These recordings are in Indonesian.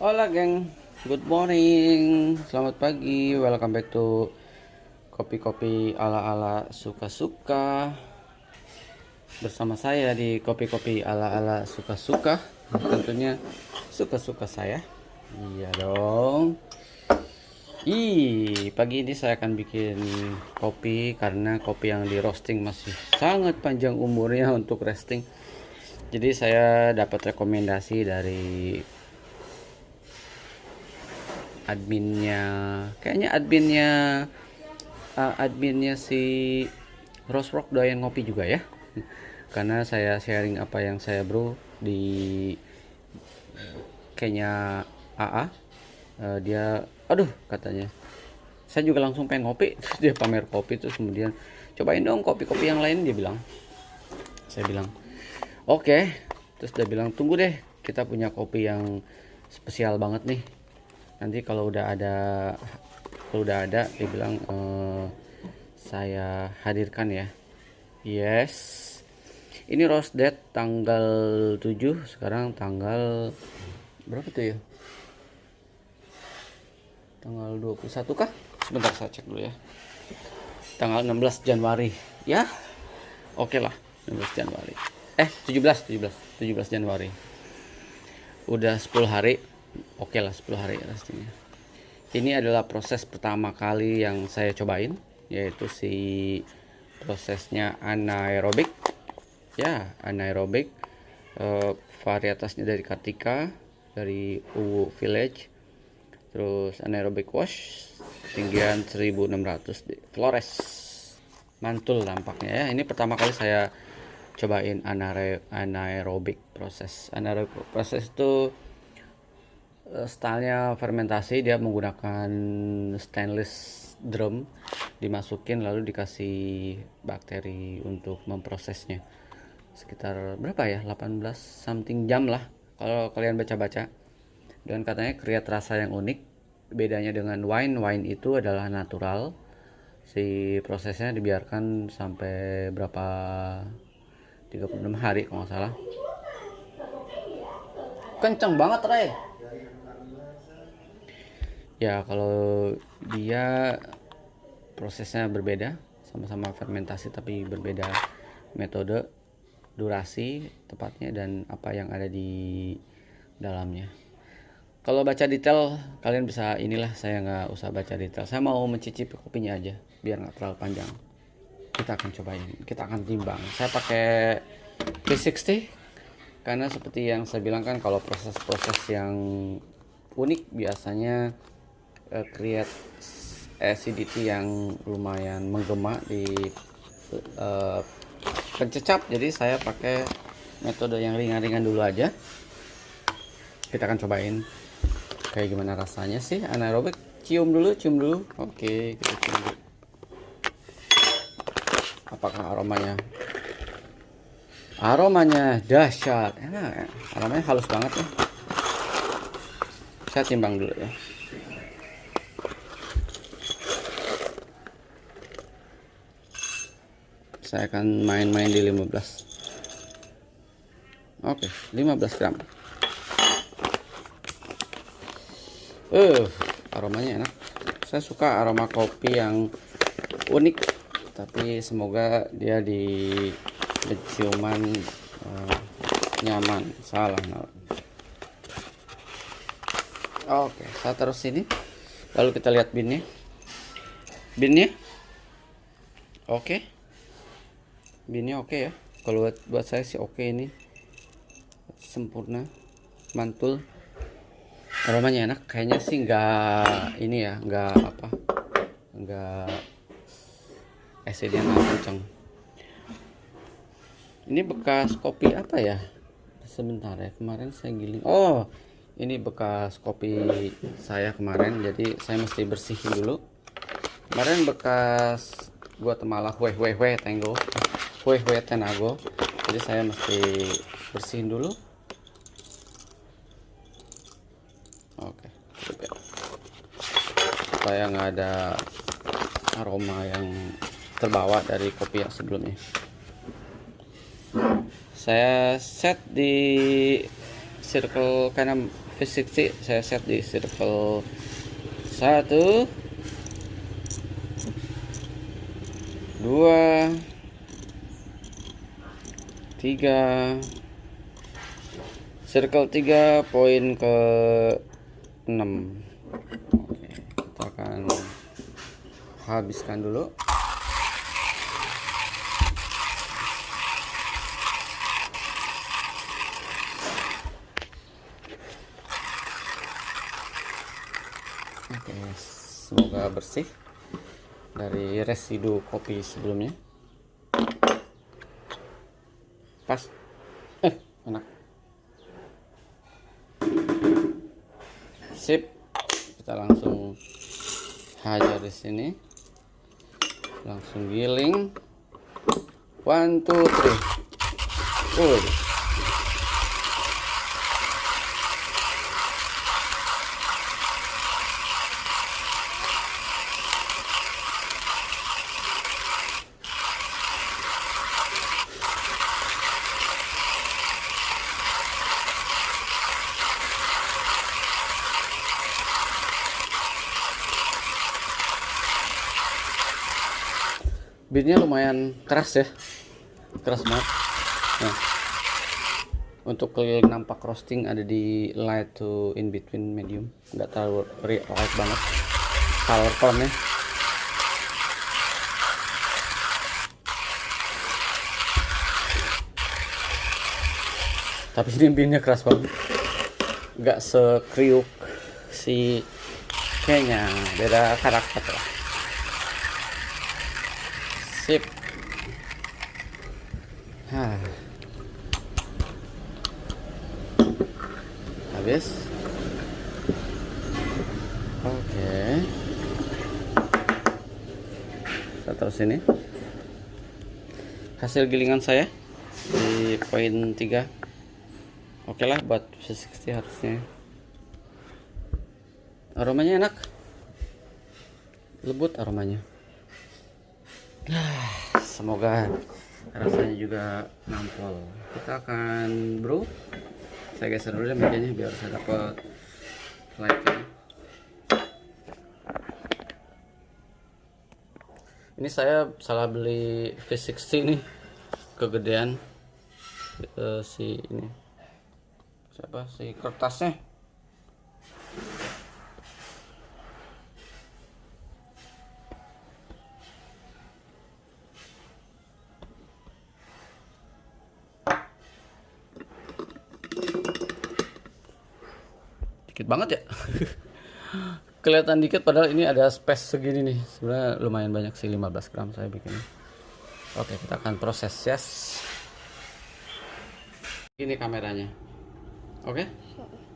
Hola geng, good morning, selamat pagi, welcome back to kopi-kopi ala-ala suka-suka. Bersama saya di kopi-kopi ala-ala suka-suka, tentunya suka-suka saya. Iya dong. Pagi ini saya akan bikin kopi karena kopi yang di roasting masih sangat panjang umurnya untuk roasting. Jadi saya dapat rekomendasi dari adminnya, kayaknya adminnya si Rose Rock doyan ngopi juga ya. Karena saya sharing apa yang saya bro di kayaknya AA. Dia aduh katanya saya juga langsung pengen ngopi. Terus dia pamer kopi, terus kemudian cobain dong kopi-kopi yang lain, dia bilang. Saya bilang oke. Terus dia bilang tunggu deh, kita punya kopi yang spesial banget nih, nanti kalau udah ada dia bilang saya hadirkan ya. Yes, ini roast date tanggal 7, sekarang tanggal berapa tuh ya, tanggal 21 kah, sebentar saya cek dulu ya, tanggal 16 Januari ya. Oke lah, 16 Januari 17 Januari, udah 10 hari. Oke lah, 10 hari pastinya. Ini adalah proses pertama kali yang saya cobain, yaitu si prosesnya anaerobik ya, anaerobik. Varietasnya dari Kartika, dari Uwu Village. Terus anaerobik wash tinggian 1600 di Flores, mantul dampaknya ya. Ini pertama kali saya cobain anaerobik proses. Anaerobik proses itu stylenya fermentasi, dia menggunakan stainless drum, dimasukin lalu dikasih bakteri untuk memprosesnya. Sekitar berapa ya, 18 something jam lah kalau kalian baca-baca. Dan katanya create rasa yang unik. Bedanya dengan wine itu adalah natural. Si prosesnya dibiarkan sampai berapa, 36 hari kalau nggak salah. Kenceng banget Ray. Ya kalau dia prosesnya berbeda, sama-sama fermentasi tapi berbeda metode, durasi tepatnya, dan apa yang ada di dalamnya. Kalau baca detail kalian bisa inilah, saya nggak usah baca detail, saya mau mencicipi kopinya aja biar nggak terlalu panjang. Kita akan cobain, kita akan timbang. Saya pakai V60 karena seperti yang saya bilang kan, kalau proses-proses yang unik biasanya create acidity yang lumayan menggema di pencecap. Jadi saya pakai metode yang ringan-ringan dulu aja. Kita akan cobain kayak gimana rasanya sih anaerobik. Cium dulu. Oke, kita cium dulu. Apakah aromanya dahsyat, enak ya. Aromanya halus banget ya. Saya timbang dulu ya. Saya akan main-main di 15. Oke, 15 gram. Aromanya enak. Saya suka aroma kopi yang unik, tapi semoga dia di penciuman nyaman. Salah. Oke, saya taruh sini. Lalu kita lihat binnya. Oke. Binnya oke ya. Kalau buat saya sih oke, ini sempurna, mantul. Aromanya enak, kayaknya sih nggak ini ya, nggak acidnya nggak kenceng. Ini bekas kopi apa ya, sebentar ya, kemarin saya giling. Oh, ini bekas kopi saya kemarin, jadi saya mesti bersihin dulu. Kemarin bekas Guatemala Tango Tenago, jadi saya mesti bersihin dulu. Oke, supaya nggak ada aroma yang terbawa dari kopi yang sebelumnya. Saya set di circle kanan V60 saya set di circle 1, 2, 3, circle 3 poin ke 6. Oke, kita akan habiskan dulu. Oke, semoga bersih dari residu kopi sebelumnya. Pas, enak. Sip, kita langsung hajar di sini, langsung giling. 1, 2, 3. Beatnya lumayan keras ya, keras banget. Nah, untuk keliling nampak roasting ada di light to in between medium, nggak terlalu light banget color tone nya. Tapi ini beatnya keras banget, nggak sekriuk si kayaknya, beda karakter lah. Sip. Habis. Oke. Saya taruh sini. Hasil gilingan saya di poin 3. Oke lah buat V60 harusnya. Aromanya enak. Lembut aromanya. Semoga rasanya juga nampol. Kita akan brew. Saya geser dulu deh mejanya biar saya dapat lightnya. Ini saya salah beli V60 nih, kegedean si ini siapa si kertasnya. Dikit banget ya. Kelihatan dikit padahal ini ada space segini nih. Sebenarnya lumayan banyak sih, 15 gram saya bikin. Oke, kita akan proses. Yes. Ini kameranya. Oke.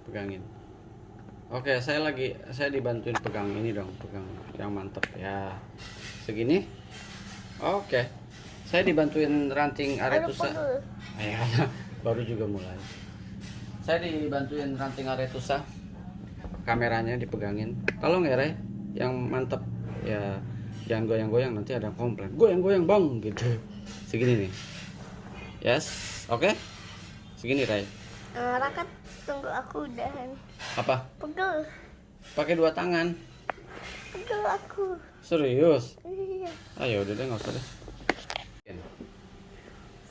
Pegangin. Oke, saya dibantuin pegang ini dong, pegang yang mantep ya. Segini. Oke. Saya dibantuin ranting aretusa. Ya, baru juga mulai. Saya dibantuin ranting aretusa. Kameranya dipegangin. Tolong ya, Ray. Yang mantep ya, jangan goyang-goyang nanti ada komplain. Goyang-goyang, Bang, gitu. Segini nih. Yes. Oke. Segini, Ray. Rakat, tunggu aku udahan. Apa? Pegel. Pakai 2 tangan. Pegel aku. Serius? Iya. Ayo udah deh, nggak usah deh.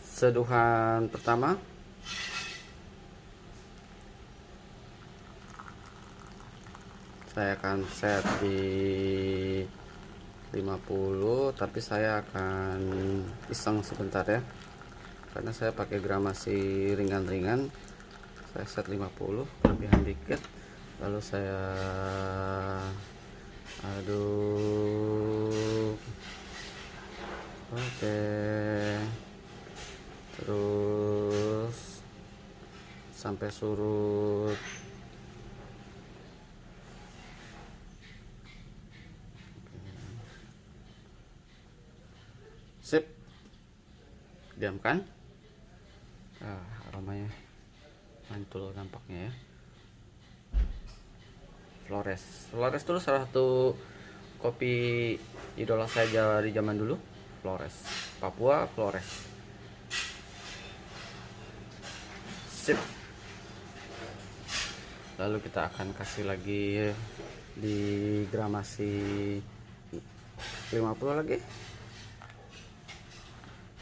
Seduhan pertama. Saya akan set di 50, tapi saya akan iseng sebentar ya, karena saya pakai gramasi ringan-ringan. Saya set 50, kelebihan dikit, lalu saya aduk. Oke, terus sampai surut. Sip, diamkan. Aromanya mantul nampaknya ya. Flores dulu salah satu kopi idola saya dari zaman dulu. Flores, Papua Flores. Sip. Lalu kita akan kasih lagi di gramasi 50 lagi.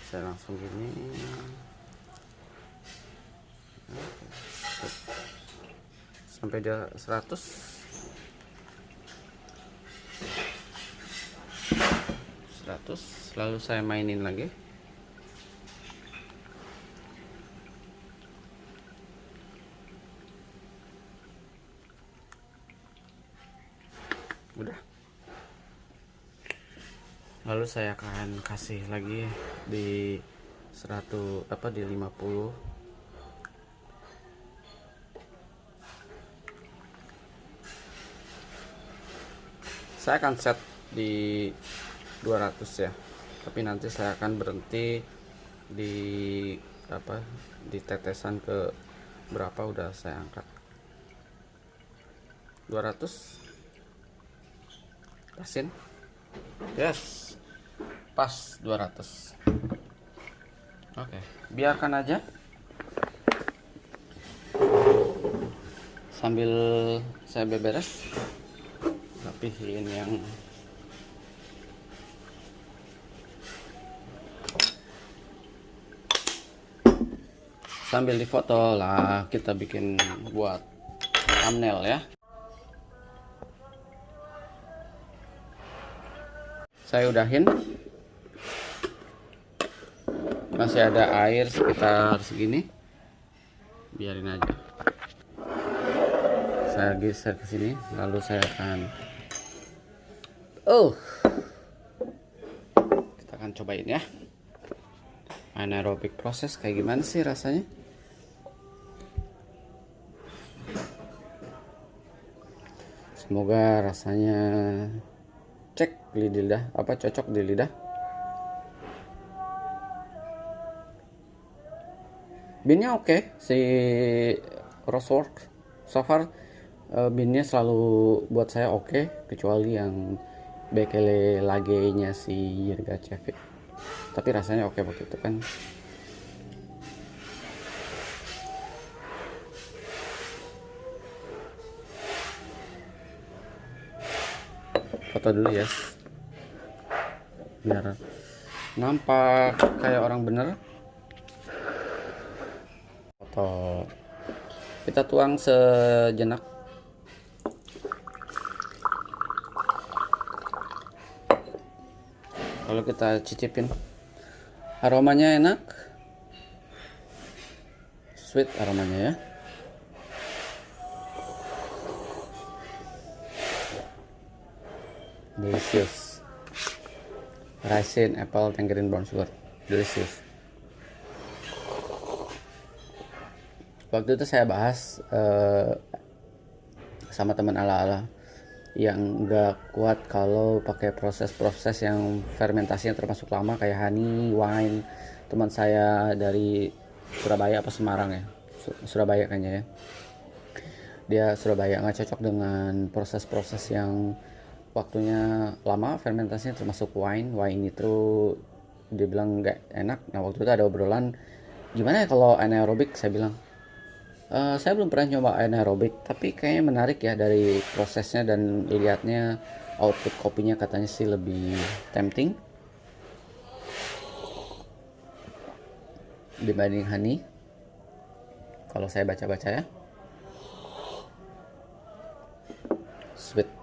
Saya langsung gini. Sampai dia 100. Lalu saya mainin lagi. Udah. Lalu saya akan kasih lagi di 100 di 50. Saya akan set di 200 ya. Tapi nanti saya akan berhenti di di tetesan ke berapa udah saya angkat. 200. Pasin. Yes. Pas 200. Oke, biarkan aja. Sambil saya beberes, rapihin yang sambil difoto lah, kita bikin buat thumbnail ya. Saya udahin, masih ada air sekitar segini, biarin aja. Saya geser ke sini, lalu saya akan kita akan cobain ya, anaerobic proses kayak gimana sih rasanya. Semoga rasanya cek di lidah, cocok di lidah. Binnya oke, si Rosework so far binnya selalu buat saya oke, kecuali yang Bekele Lage-nya si Yirgachev. Tapi rasanya oke begitu kan. Foto dulu ya, biar nampak kayak orang bener. Foto, kita tuang sejenak. Kalau kita cicipin, aromanya enak, sweet aromanya ya. Delicious. Raisin, apple, tangerine, brown sugar. Delicious. Waktu itu saya bahas sama teman ala-ala yang nggak kuat kalau pakai proses-proses yang fermentasinya termasuk lama kayak honey, wine. Teman saya dari Surabaya apa Semarang ya? Surabaya kayaknya ya. Dia Surabaya, nggak cocok dengan proses-proses yang waktunya lama fermentasinya termasuk wine nitro. Dia bilang nggak enak. Nah waktu itu ada obrolan, gimana ya kalau anaerobik. Saya bilang saya belum pernah nyoba anaerobik, tapi kayaknya menarik ya dari prosesnya, dan lihatnya output kopinya katanya sih lebih tempting dibanding honey kalau saya baca-baca ya. Sweet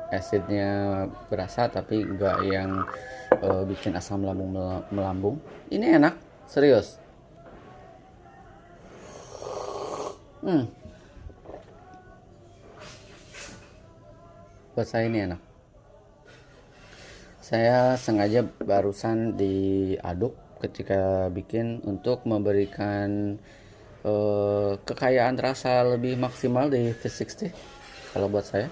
acidnya berasa, tapi nggak yang bikin asam lambung melambung. Ini enak, serius. Buat saya ini enak. Saya sengaja barusan diaduk ketika bikin untuk memberikan kekayaan rasa lebih maksimal di V60 kalau buat saya.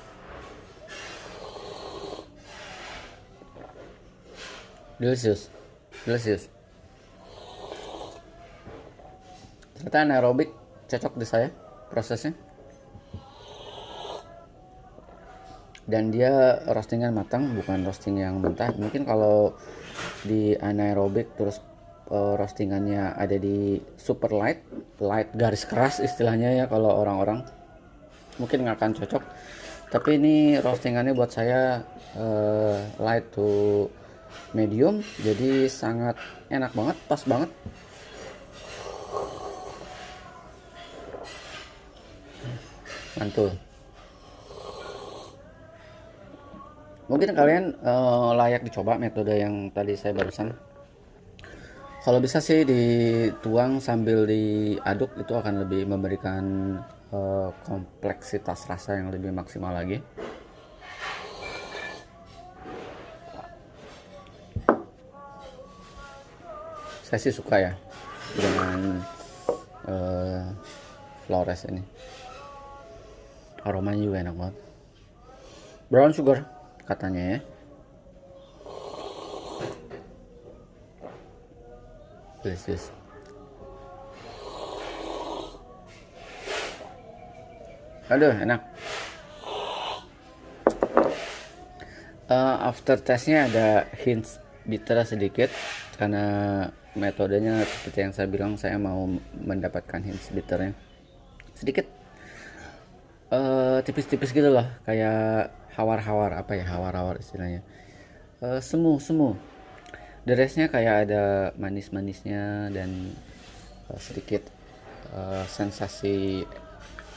Delicious. Ternyata anaerobik cocok di saya prosesnya. Dan dia roastingan matang, bukan roasting yang mentah. Mungkin kalau di anaerobik terus roastingannya ada di super light garis keras istilahnya ya kalau orang-orang. mungkin nggak akan cocok. Tapi ini roastingannya buat saya light to medium, jadi sangat enak banget, pas banget. Mantul. Mungkin kalian layak dicoba metode yang tadi saya barusan. Kalau bisa sih dituang sambil diaduk, itu akan lebih memberikan kompleksitas rasa yang lebih maksimal lagi. Saya sih suka ya dengan Flores ini. Aromanya juga enak banget. Brown sugar katanya ya. Delicious. Aduh, enak. After testnya ada hints bitter sedikit, karena metodenya seperti yang saya bilang, saya mau mendapatkan hints bitternya sedikit, tipis-tipis gitu loh, kayak hawar-hawar, apa ya, hawar-hawar istilahnya, semu. The restnya kayak ada manis-manisnya dan sedikit sensasi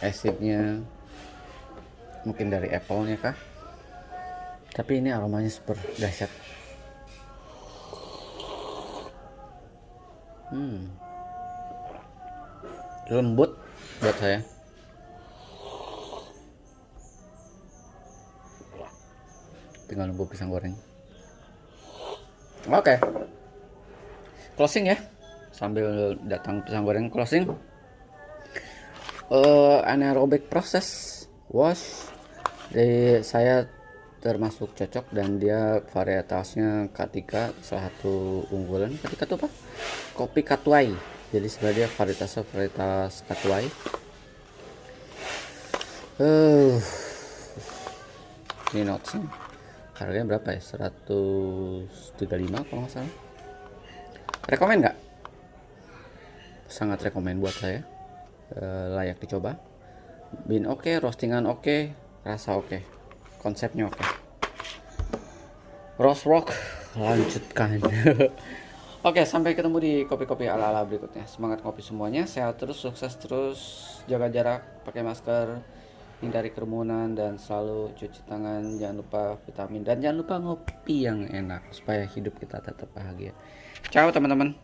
acidnya, mungkin dari apple-nya kah. Tapi ini aromanya super dahsyat. Lembut buat saya. Tinggal nunggu pisang goreng. Oke. Closing ya. Sambil datang pisang goreng closing. Anaerobic process wash dari saya termasuk cocok, dan dia varietasnya K3, salah satu unggulan. K3 itu apa? Kopi Katwai. Jadi sebenarnya varietas Katwai. Ini notesnya. Harganya berapa ya? 135 kalau nggak salah. Rekomen nggak? Sangat rekomen buat saya. Layak dicoba. Bean oke, roastingan oke, rasa oke, konsepnya oke. Roast rock, lanjutkan. Oke, sampai ketemu di kopi-kopi ala-ala berikutnya. Semangat kopi semuanya, sehat terus, sukses terus, jaga jarak, pakai masker, hindari kerumunan, dan selalu cuci tangan. Jangan lupa vitamin, dan jangan lupa ngopi yang enak supaya hidup kita tetap bahagia. Ciao teman-teman.